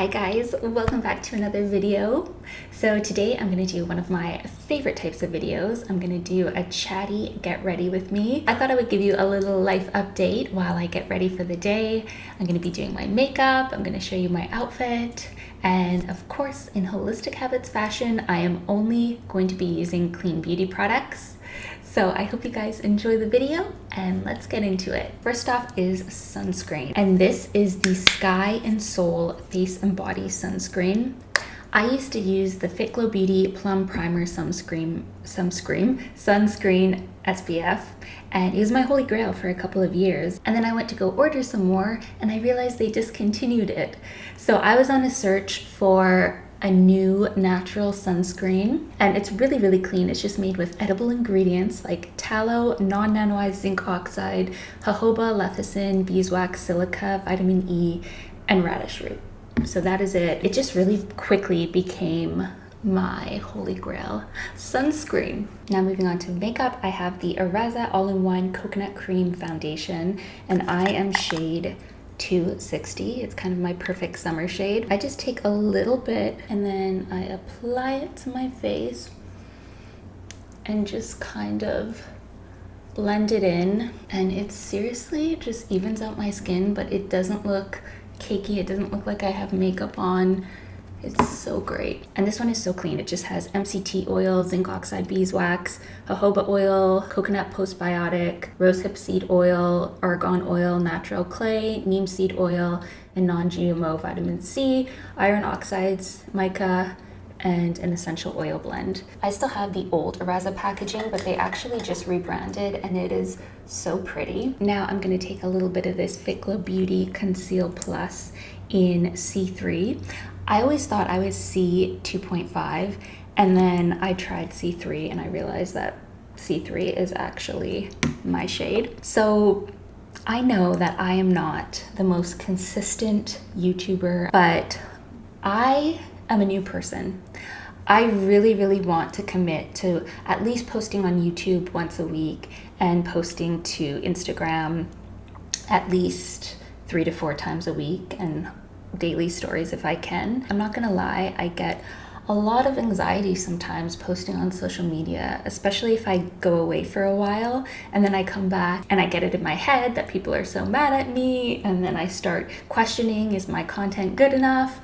Hi guys, welcome back to another video. So today I'm going to do one of my favorite types of videos. I'm going to do a chatty get ready with me. I thought I would give you a little life update while I get ready for the day. I'm going to be doing my makeup, I'm going to show you my outfit, and of course in Holistic Habits fashion, I am only going to be using clean beauty products. So I hope you guys enjoy the video and let's get into it. First off is sunscreen. And this is the Sky and Soul Face and Body Sunscreen. I used to use the Fit Glow Beauty Plum Primer Sunscreen SPF, and it was my holy grail for a couple of years. And then I went to go order some more and I realized they discontinued it. So I was on a search for a new natural sunscreen, and it's really clean. It's just made with edible ingredients like tallow, non-nanoized zinc oxide, jojoba, lecithin, beeswax, silica, vitamin E, and radish root. So that is it. It just really quickly became my holy grail sunscreen. Now moving on to makeup, I have the Araza All-in-One Coconut Cream Foundation, and I am shade 260. It's kind of my perfect summer shade. I just take a little bit and then I apply it to my face and just kind of blend it in, and it seriously just evens out my skin, but it doesn't look cakey. It doesn't look like I have makeup on. It's so great. And this one is so clean. It just has MCT oil, zinc oxide beeswax, jojoba oil, coconut postbiotic, rosehip seed oil, argan oil, natural clay, neem seed oil, and non-GMO vitamin C, iron oxides, mica, and an essential oil blend. I still have the old Araza packaging, but they actually just rebranded and it is so pretty. Now I'm gonna take a little bit of this Fit Glow Beauty Conceal Plus in C3. I always thought I was C2.5, and then I tried C3 and I realized that C3 is actually my shade. So I know that I am not the most consistent YouTuber, but I am a new person. I really want to commit to at least posting on YouTube once a week and posting to Instagram at least 3 to 4 times a week, and daily stories if I can. I'm not gonna lie, I get a lot of anxiety sometimes posting on social media, especially if I go away for a while and then I come back and I get it in my head that people are so mad at me, and then I start questioning, is my content good enough?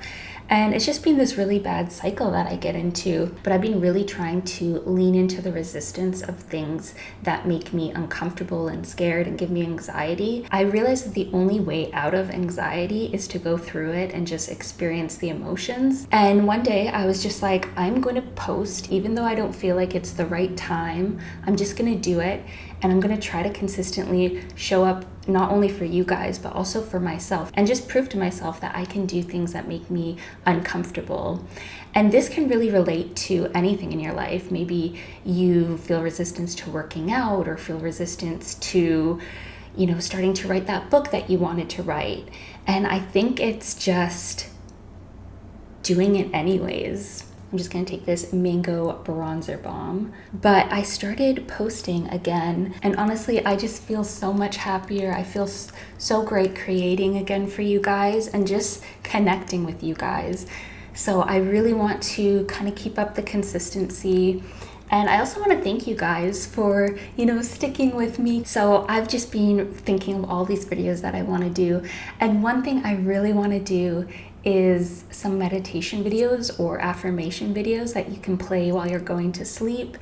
And it's just been this really bad cycle that I get into. But I've been really trying to lean into the resistance of things that make me uncomfortable and scared and give me anxiety. I realized that the only way out of anxiety is to go through it and just experience the emotions. And one day I was just like, I'm going to post, even though I don't feel like it's the right time. I'm just going to do it. And I'm going to try to consistently show up not only for you guys, but also for myself, and just prove to myself that I can do things that make me uncomfortable. And this can really relate to anything in your life. Maybe you feel resistance to working out, or feel resistance to, starting to write that book that you wanted to write. And I think it's just doing it anyways. I'm just gonna take this Mango Bronzer Balm. But I started posting again, and honestly, I just feel so much happier. I feel so great creating again for you guys and just connecting with you guys. So I really want to kind of keep up the consistency. And I also want to thank you guys for, sticking with me. So I've just been thinking of all these videos that I want to do. And one thing I really want to do is some meditation videos or affirmation videos that you can play while you're going to sleep.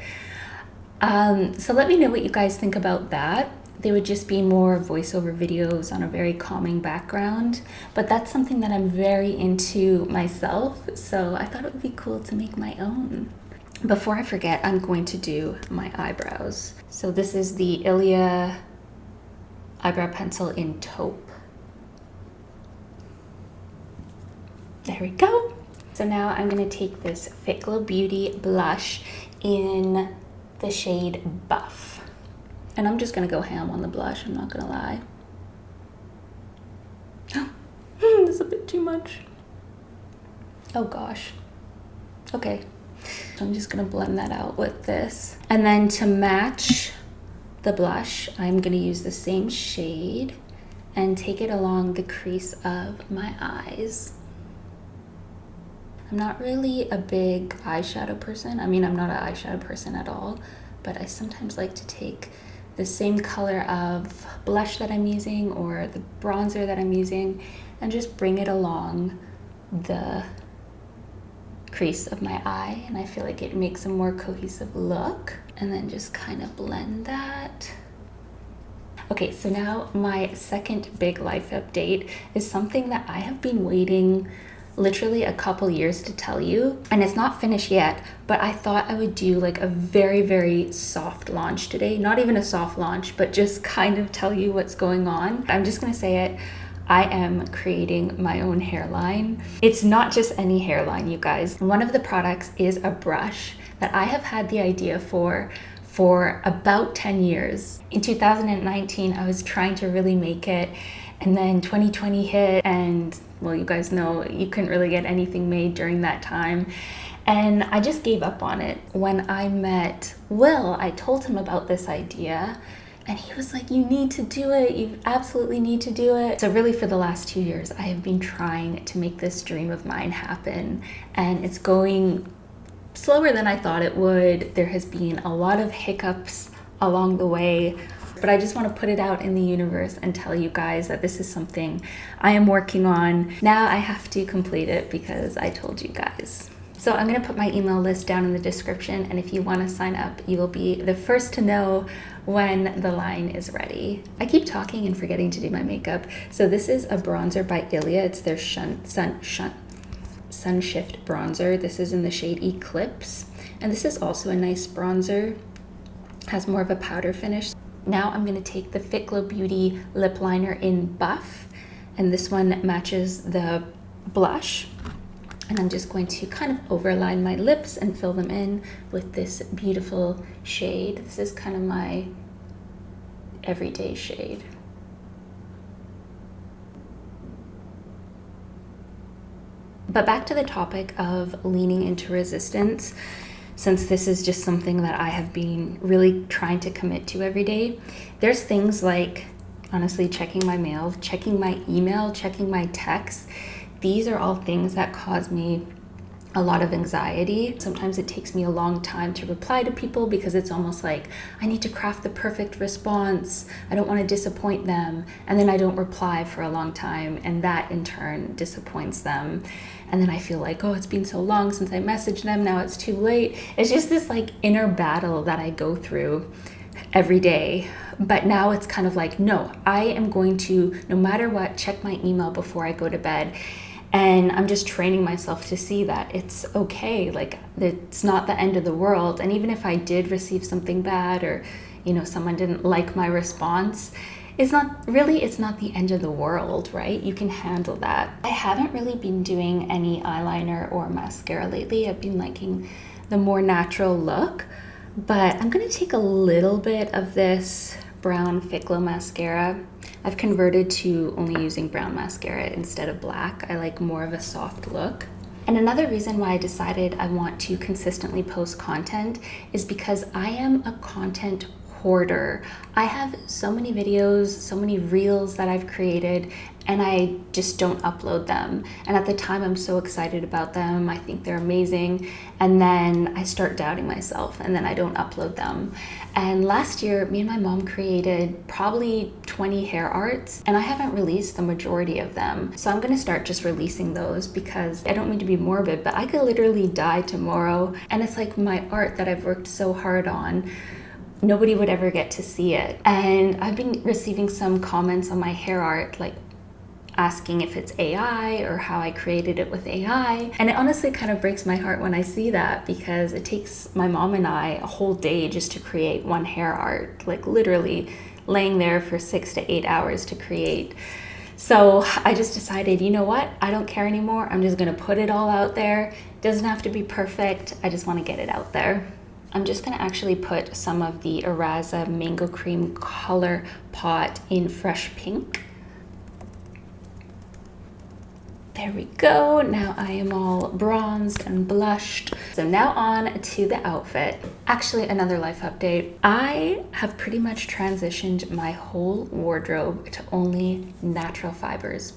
So let me know what you guys think about that. They would just be more voiceover videos on a very calming background, but that's something that I'm very into myself, so I thought it would be cool to make my own. Before I forget, I'm going to do my eyebrows. So this is the Ilia eyebrow pencil in taupe. There we go. So now I'm gonna take this Fit Glow Beauty blush in the shade Buff. And I'm just gonna go ham on the blush, I'm not gonna lie. That's a bit too much. Oh gosh. Okay. So I'm just gonna blend that out with this. And then to match the blush, I'm gonna use the same shade and take it along the crease of my eyes. I'm not really a big eyeshadow person. I mean, I'm not an eyeshadow person at all, but I sometimes like to take the same color of blush that I'm using or the bronzer that I'm using and just bring it along the crease of my eye, and I feel like it makes a more cohesive look. And then just kind of blend that. Okay, so now my second big life update is something that I have been waiting literally a couple years to tell you, and it's not finished yet, but I thought I would do like a very, very soft launch today. Not even a soft launch, but just kind of tell you what's going on. I'm just gonna say it. I am creating my own hairline. It's not just any hairline, you guys. One of the products is a brush that I have had the idea for about 10 years. In 2019, I was trying to really make it, and then 2020 hit, and well, you guys know you couldn't really get anything made during that time. And I just gave up on it. When I met Will, I told him about this idea, and he was like, you need to do it. You absolutely need to do it. So really for the last 2 years, I have been trying to make this dream of mine happen, and it's going slower than I thought it would. There has been a lot of hiccups along the way, but I just want to put it out in the universe and tell you guys that this is something I am working on. Now I have to complete it because I told you guys. So I'm going to put my email list down in the description, and if you want to sign up, you will be the first to know when the line is ready. I keep talking and forgetting to do my makeup. So this is a bronzer by Ilia. It's their Sun Shift bronzer. This is in the shade Eclipse, and this is also a nice bronzer. Has more of a powder finish. Now I'm going to take the Fit Glow Beauty lip liner in Buff, and this one matches the blush. And I'm just going to kind of overline my lips and fill them in with this beautiful shade. This is kind of my everyday shade. But back to the topic of leaning into resistance, since this is just something that I have been really trying to commit to every day. There's things like, honestly, checking my mail, checking my email, checking my texts. These are all things that cause me a lot of anxiety. Sometimes it takes me a long time to reply to people because it's almost like I need to craft the perfect response. I don't want to disappoint them. And then I don't reply for a long time, and that in turn disappoints them. And then I feel like, oh, it's been so long since I messaged them, now it's too late. It's just this like inner battle that I go through every day. But now it's kind of like, no, I am going to, no matter what, check my email before I go to bed. And I'm just training myself to see that it's okay, like it's not the end of the world. And even if I did receive something bad, or someone didn't like my response, it's not the end of the world, right? You can handle that. I haven't really been doing any eyeliner or mascara lately. I've been liking the more natural look, but I'm gonna take a little bit of this brown Fit Glow mascara. I've converted to only using brown mascara instead of black. I like more of a soft look. And another reason why I decided I want to consistently post content is because I am a content hoarder. I have so many videos, so many reels that I've created, and I just don't upload them. And at the time, I'm so excited about them. I think they're amazing. And then I start doubting myself, and then I don't upload them. And last year, me and my mom created probably 20 hair arts, and I haven't released the majority of them. So I'm gonna start just releasing those, because I don't mean to be morbid, but I could literally die tomorrow. And it's like my art that I've worked so hard on, nobody would ever get to see it. And I've been receiving some comments on my hair art, like asking if it's AI or how I created it with AI. And it honestly kind of breaks my heart when I see that, because it takes my mom and I a whole day just to create one hair art, like literally laying there for 6 to 8 hours to create. So I just decided, you know what? I don't care anymore. I'm just gonna put it all out there. It doesn't have to be perfect. I just wanna get it out there. I'm just gonna actually put some of the Eraza Mango Cream Color Pot in Fresh Pink. There we go. Now I am all bronzed and blushed. So now on to the outfit. Actually, another life update. I have pretty much transitioned my whole wardrobe to only natural fibers.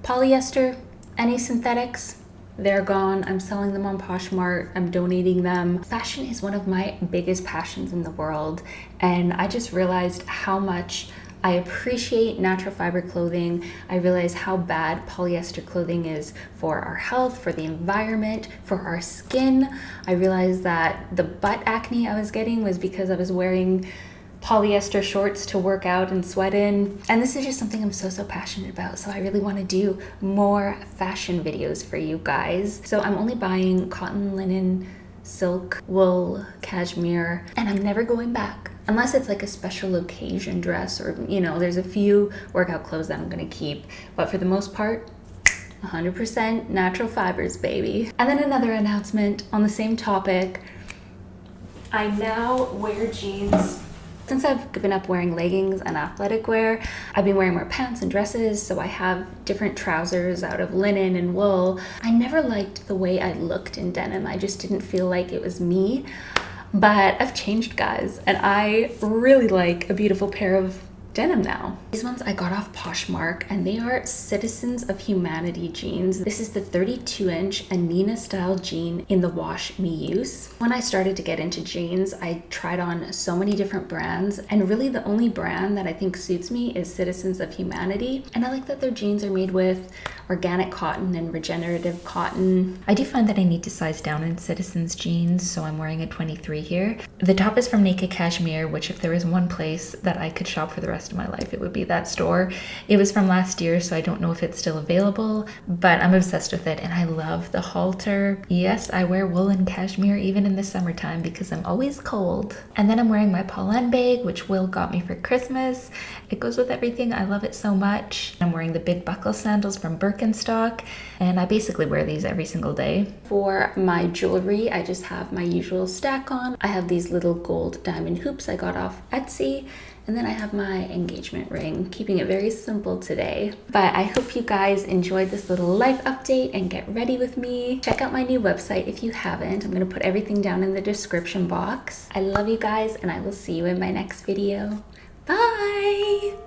Polyester, any synthetics, they're gone. I'm selling them on Poshmark. I'm donating them. Fashion is one of my biggest passions in the world, and I just realized how much I appreciate natural fiber clothing. I realize how bad polyester clothing is for our health, for the environment, for our skin. I realized that the butt acne I was getting was because I was wearing polyester shorts to work out and sweat in. And this is just something I'm so passionate about. So I really want to do more fashion videos for you guys. So I'm only buying cotton, linen, silk, wool, cashmere, and I'm never going back. Unless it's like a special occasion dress or, you know, there's a few workout clothes that I'm gonna keep. But for the most part, 100% natural fibers, baby. And then another announcement on the same topic. I now wear jeans. Since I've given up wearing leggings and athletic wear, I've been wearing more pants and dresses, so I have different trousers out of linen and wool. I never liked the way I looked in denim. I just didn't feel like it was me. But I've changed, guys, and I really like a beautiful pair of denim now. These ones I got off Poshmark, and they are Citizens of Humanity jeans. This is the 32-inch Annina style jean in the wash Meuse. When I started to get into jeans, I tried on so many different brands, and really the only brand that I think suits me is Citizens of Humanity. And I like that their jeans are made with organic cotton and regenerative cotton. I do find that I need to size down in Citizens jeans, so I'm wearing a 23 here. The top is from Naked Cashmere, which if there was one place that I could shop for the rest of my life, it would be that store. It was from last year, so I don't know if it's still available, but I'm obsessed with it, and I love the halter. Yes, I wear wool and cashmere even in the summertime because I'm always cold. And then I'm wearing my Polene bag, which Will got me for Christmas. It goes with everything. I love it so much. I'm wearing the Big Buckle sandals from Birkenstock, and I basically wear these every single day. For my jewelry, I just have my usual stack on. I have these little gold diamond hoops I got off Etsy, and then I have my engagement ring, keeping it very simple today. But I hope you guys enjoyed this little life update and get ready with me. Check out my new website if you haven't. I'm gonna put everything down in the description box. I love you guys, and I will see you in my next video. Bye!